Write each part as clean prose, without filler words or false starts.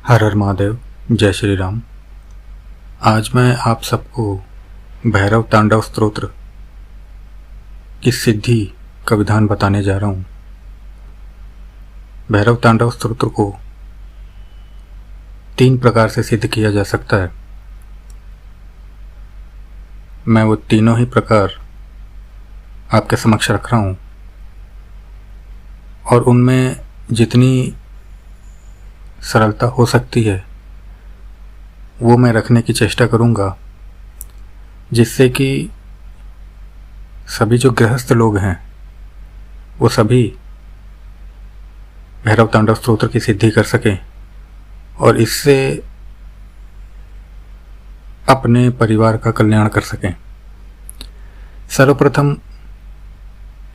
हर हर महादेव, जय श्री राम। आज मैं आप सबको भैरव तांडव स्तोत्र की सिद्धि का विधान बताने जा रहा हूँ। भैरव तांडव स्तोत्र को 3 प्रकार से सिद्ध किया जा सकता है। मैं वो तीनों ही प्रकार आपके समक्ष रख रहा हूँ और उनमें जितनी सरलता हो सकती है वो मैं रखने की चेष्टा करूँगा, जिससे कि सभी जो गृहस्थ लोग हैं वो सभी भैरव तांडव स्तोत्र की सिद्धि कर सकें और इससे अपने परिवार का कल्याण कर सकें। सर्वप्रथम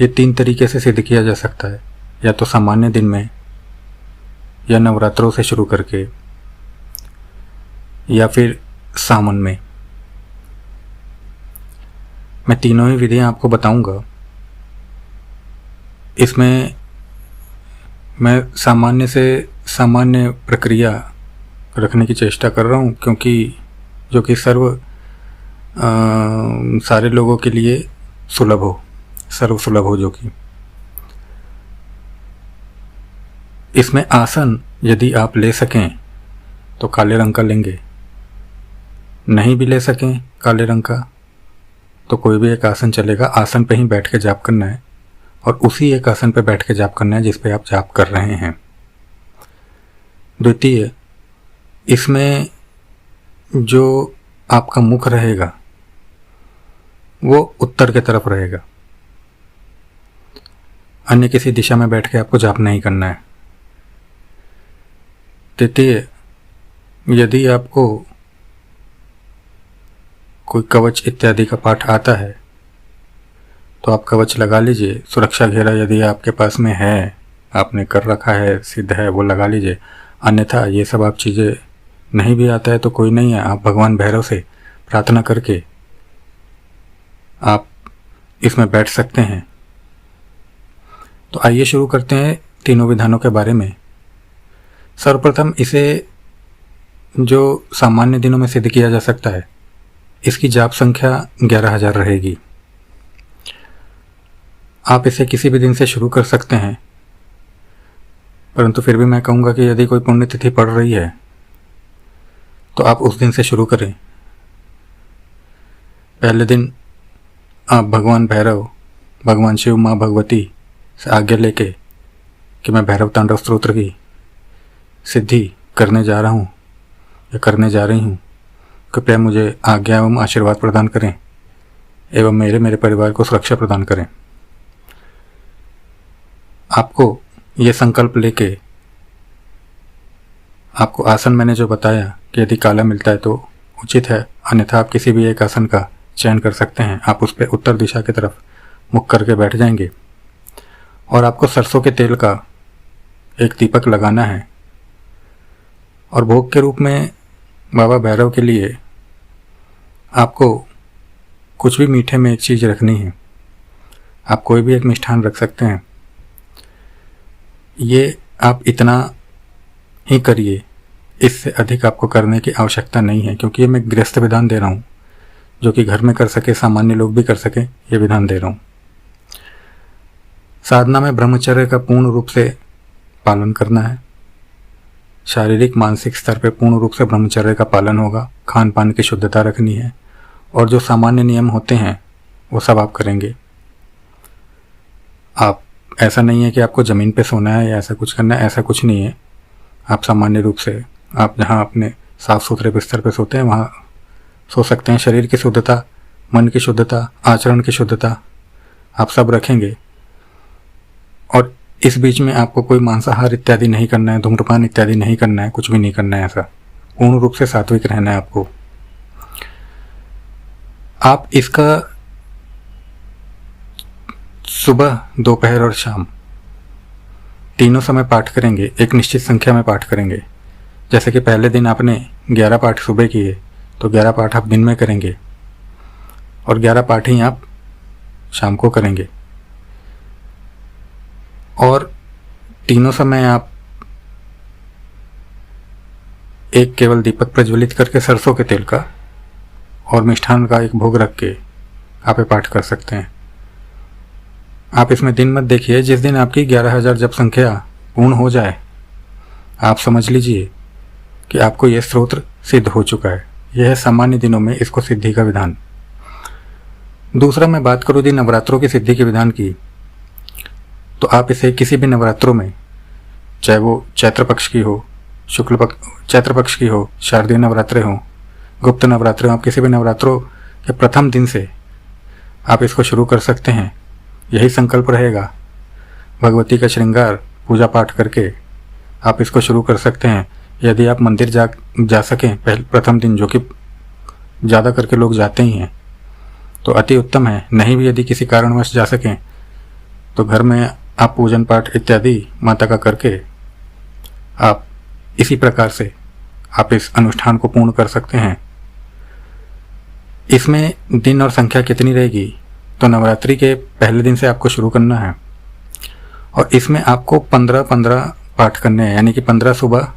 ये 3 तरीके से सिद्ध किया जा सकता है, या तो सामान्य दिन में, या नवरात्रों से शुरू करके, या फिर सावन में। मैं तीनों ही विधियां आपको बताऊंगा। इसमें मैं सामान्य से सामान्य प्रक्रिया रखने की चेष्टा कर रहा हूं, क्योंकि जो कि सारे लोगों के लिए सर्व सुलभ हो। जो कि इसमें आसन यदि आप ले सकें तो काले रंग का लेंगे, नहीं भी ले सकें काले रंग का तो कोई भी एक आसन चलेगा। आसन पे ही बैठ के जाप करना है और उसी एक आसन पे बैठ के जाप करना है जिस पे आप जाप कर रहे हैं। द्वितीय, इसमें जो आपका मुख रहेगा वो उत्तर की तरफ रहेगा, अन्य किसी दिशा में बैठ के आपको जाप नहीं करना है। तृतीय, यदि आपको कोई कवच इत्यादि का पाठ आता है तो आप कवच लगा लीजिए। सुरक्षा घेरा यदि आपके पास में है, आपने कर रखा है, सिद्ध है, वो लगा लीजिए। अन्यथा ये सब आप चीज़ें नहीं भी आता है तो कोई नहीं है, आप भगवान भैरव से प्रार्थना करके आप इसमें बैठ सकते हैं। तो आइए शुरू करते हैं तीनों विधानों के बारे में। सर्वप्रथम इसे जो सामान्य दिनों में सिद्ध किया जा सकता है, इसकी जाप संख्या 11,000 रहेगी। आप इसे किसी भी दिन से शुरू कर सकते हैं, परंतु फिर भी मैं कहूँगा कि यदि कोई पुण्यतिथि पड़ रही है तो आप उस दिन से शुरू करें। पहले दिन आप भगवान भैरव, भगवान शिव, माँ भगवती से आज्ञा लेके कि मैं भैरव तांडव स्तोत्र की सिद्धि करने जा रहा हूँ या करने जा रही हूँ, कृपया मुझे आज्ञा एवं आशीर्वाद प्रदान करें एवं मेरे परिवार को सुरक्षा प्रदान करें। आपको ये संकल्प लेके आपको आसन मैंने जो बताया कि यदि काला मिलता है तो उचित है, अन्यथा आप किसी भी एक आसन का चयन कर सकते हैं। आप उस पर उत्तर दिशा की तरफ मुख करके बैठ जाएंगे और आपको सरसों के तेल का एक दीपक लगाना है और भोग के रूप में बाबा भैरव के लिए आपको कुछ भी मीठे में एक चीज़ रखनी है। आप कोई भी एक मिष्ठान रख सकते हैं। ये आप इतना ही करिए, इससे अधिक आपको करने की आवश्यकता नहीं है, क्योंकि ये मैं गृहस्थ विधान दे रहा हूँ, जो कि घर में कर सके, सामान्य लोग भी कर सके, ये विधान दे रहा हूँ। साधना में ब्रह्मचर्य का पूर्ण रूप से पालन करना है। शारीरिक मानसिक स्तर पर पूर्ण रूप से ब्रह्मचर्य का पालन होगा। खान पान की शुद्धता रखनी है और जो सामान्य नियम होते हैं वो सब आप करेंगे। आप ऐसा नहीं है कि आपको ज़मीन पे सोना है या ऐसा कुछ करना है, ऐसा कुछ नहीं है। आप सामान्य रूप से आप जहाँ अपने साफ़ सुथरे बिस्तर पे सोते हैं वहाँ सो सकते हैं। शरीर की शुद्धता, मन की शुद्धता, आचरण की शुद्धता आप सब रखेंगे और इस बीच में आपको कोई मांसाहार इत्यादि नहीं करना है, धूम्रपान इत्यादि नहीं करना है, कुछ भी नहीं करना है। ऐसा पूर्ण रूप से सात्विक रहना है आपको। आप इसका सुबह, दोपहर और शाम तीनों समय पाठ करेंगे, एक निश्चित संख्या में पाठ करेंगे। जैसे कि पहले दिन आपने 11 पाठ सुबह किए तो 11 पाठ आप दिन में करेंगे और 11 पाठ ही आप शाम को करेंगे। और तीनों समय आप एक केवल दीपक प्रज्वलित करके सरसों के तेल का और मिष्ठान का एक भोग रख के आप ये पाठ कर सकते हैं। आप इसमें दिन मत देखिए, जिस दिन आपकी 11,000 जप संख्या पूर्ण हो जाए आप समझ लीजिए कि आपको यह स्तोत्र सिद्ध हो चुका है। यह है सामान्य दिनों में इसको सिद्धि का विधान। दूसरा मैं बात करूँ यदि नवरात्रों की सिद्धि के विधान की, तो आप इसे किसी भी नवरात्रों में, चाहे वो चैत्र पक्ष की हो, चैत्र पक्ष की हो, शारदीय नवरात्रे हों, गुप्त नवरात्रे हों, आप किसी भी नवरात्रों के प्रथम दिन से आप इसको शुरू कर सकते हैं। यही संकल्प रहेगा, भगवती का श्रृंगार पूजा पाठ करके आप इसको शुरू कर सकते हैं। यदि आप मंदिर जा सकें प्रथम दिन, जो कि ज़्यादा करके लोग जाते ही हैं, तो अति उत्तम है। नहीं भी यदि किसी कारणवश जा सकें तो घर में आप पूजन पाठ इत्यादि माता का करके आप इसी प्रकार से आप इस अनुष्ठान को पूर्ण कर सकते हैं। इसमें दिन और संख्या कितनी रहेगी, तो नवरात्रि के पहले दिन से आपको शुरू करना है और इसमें आपको 15-15 पाठ करने हैं, यानी कि 15 सुबह,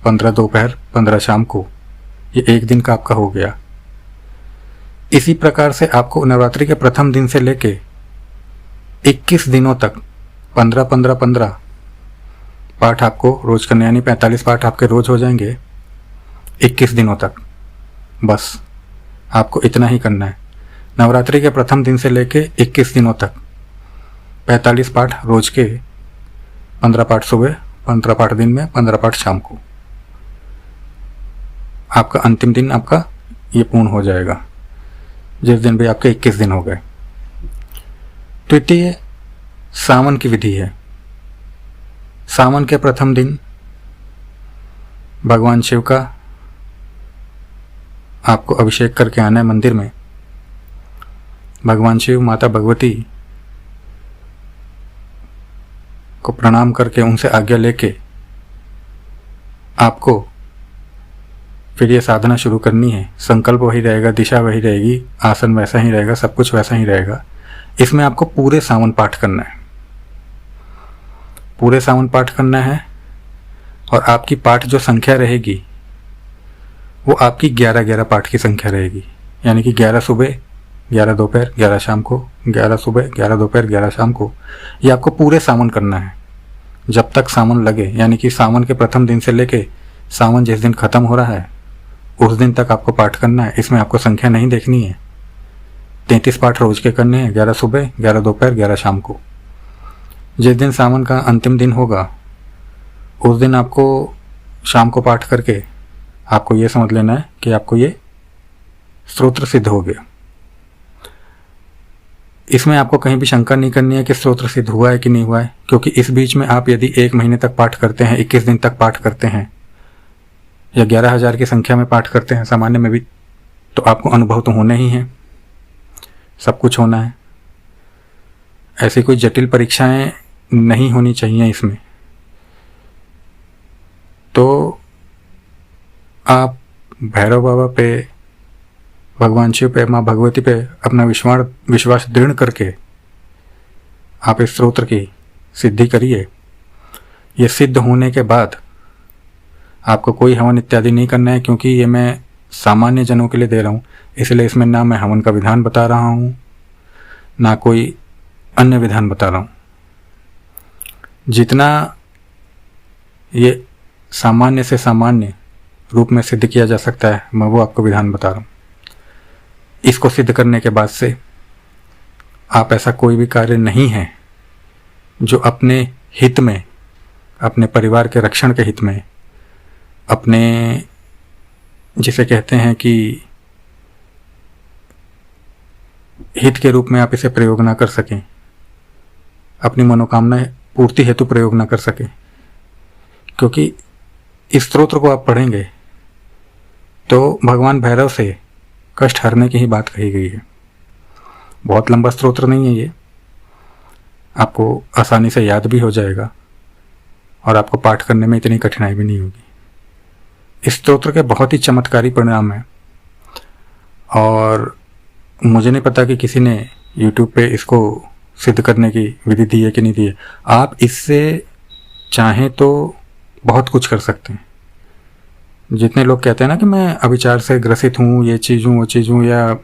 15 दोपहर, 15 शाम को। ये एक दिन का आपका हो गया। इसी प्रकार से आपको नवरात्रि के प्रथम दिन से लेके 21 दिनों तक 15-15-15 पाठ आपको रोज करने, यानी 45 पाठ आपके रोज हो जाएंगे 21 दिनों तक। बस आपको इतना ही करना है। नवरात्रि के प्रथम दिन से लेके 21 दिनों तक 45 पाठ रोज के, 15 पाठ सुबह, 15 पाठ दिन में, 15 पाठ शाम को। आपका अंतिम दिन आपका ये पूर्ण हो जाएगा, जिस दिन भी आपके 21 दिन हो गए। तृतीय सावन की विधि है। सावन के प्रथम दिन भगवान शिव का आपको अभिषेक करके आना है मंदिर में। भगवान शिव, माता भगवती को प्रणाम करके उनसे आज्ञा लेके आपको फिर ये साधना शुरू करनी है। संकल्प वही रहेगा, दिशा वही रहेगी, आसन वैसा ही रहेगा, सब कुछ वैसा ही रहेगा। इसमें आपको पूरे सावन पाठ करना है, पूरे सावन पाठ करना है। और आपकी पाठ जो संख्या रहेगी वो आपकी 11-11 पाठ की संख्या रहेगी, यानी कि 11 सुबह, 11 दोपहर, 11 शाम को, 11 सुबह, 11 दोपहर, 11 शाम को। ये आपको पूरे सावन करना है जब तक सावन लगे, यानी कि सावन के प्रथम दिन से लेके सावन जिस दिन खत्म हो रहा है उस दिन तक आपको पाठ करना है। इसमें आपको संख्या नहीं देखनी है। 33 पाठ रोज के करने हैं, 11 सुबह, 11 दोपहर, 11 शाम को। जिस दिन सावन का अंतिम दिन होगा उस दिन आपको शाम को पाठ करके आपको ये समझ लेना है कि आपको ये स्तोत्र सिद्ध हो गया। इसमें आपको कहीं भी शंका नहीं करनी है कि स्तोत्र सिद्ध हुआ है कि नहीं हुआ है, क्योंकि इस बीच में आप यदि 1 महीने तक पाठ करते हैं, 21 दिन तक पाठ करते हैं या 11,000 की संख्या में पाठ करते हैं सामान्य में भी, तो आपको अनुभव तो होना ही है, सब कुछ होना है। ऐसी कोई जटिल परीक्षाएं नहीं होनी चाहिए इसमें। तो आप भैरव बाबा पे, भगवान शिव पे, माँ भगवती पे अपना विश्वास दृढ़ करके आप इस स्तोत्र की सिद्धि करिए। ये सिद्ध होने के बाद आपको कोई हवन इत्यादि नहीं करना है, क्योंकि ये मैं सामान्य जनों के लिए दे रहा हूँ, इसलिए इसमें ना मैं हवन का विधान बता रहा हूँ ना कोई अन्य विधान बता रहा हूँ। जितना ये सामान्य से सामान्य रूप में सिद्ध किया जा सकता है मैं वो आपको विधान बता रहा हूँ। इसको सिद्ध करने के बाद से आप ऐसा कोई भी कार्य नहीं है जो अपने हित में, अपने परिवार के रक्षण के हित में, अपने जिसे कहते हैं कि हित के रूप में आप इसे प्रयोग ना कर सकें, अपनी मनोकामना पूर्ति हेतु प्रयोग ना कर सकें। क्योंकि इस स्तोत्र को आप पढ़ेंगे तो भगवान भैरव से कष्ट हरने की ही बात कही गई है। बहुत लंबा स्तोत्र नहीं है ये, आपको आसानी से याद भी हो जाएगा और आपको पाठ करने में इतनी कठिनाई भी नहीं होगी। इस स्तोत्र के बहुत ही चमत्कारी परिणाम हैं और मुझे नहीं पता कि किसी ने YouTube पे इसको सिद्ध करने की विधि दी है कि नहीं दी है। आप इससे चाहें तो बहुत कुछ कर सकते हैं। जितने लोग कहते हैं ना कि मैं अविचार से ग्रसित हूँ, ये चीज़ हूँ, वो चीज़ हूँ, या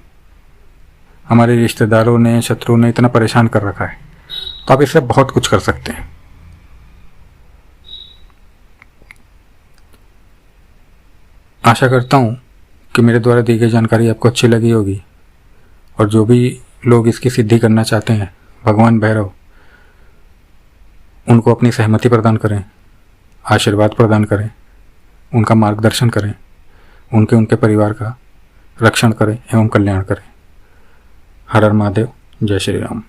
हमारे रिश्तेदारों ने, शत्रुओं ने इतना परेशान कर रखा है, तो आप इससे बहुत कुछ कर सकते हैं। आशा करता हूँ कि मेरे द्वारा दी गई जानकारी आपको अच्छी लगी होगी, और जो भी लोग इसकी सिद्धि करना चाहते हैं, भगवान भैरव उनको अपनी सहमति प्रदान करें, आशीर्वाद प्रदान करें, उनका मार्गदर्शन करें, उनके परिवार का रक्षण करें एवं कल्याण करें। हर हर महादेव, जय श्री राम।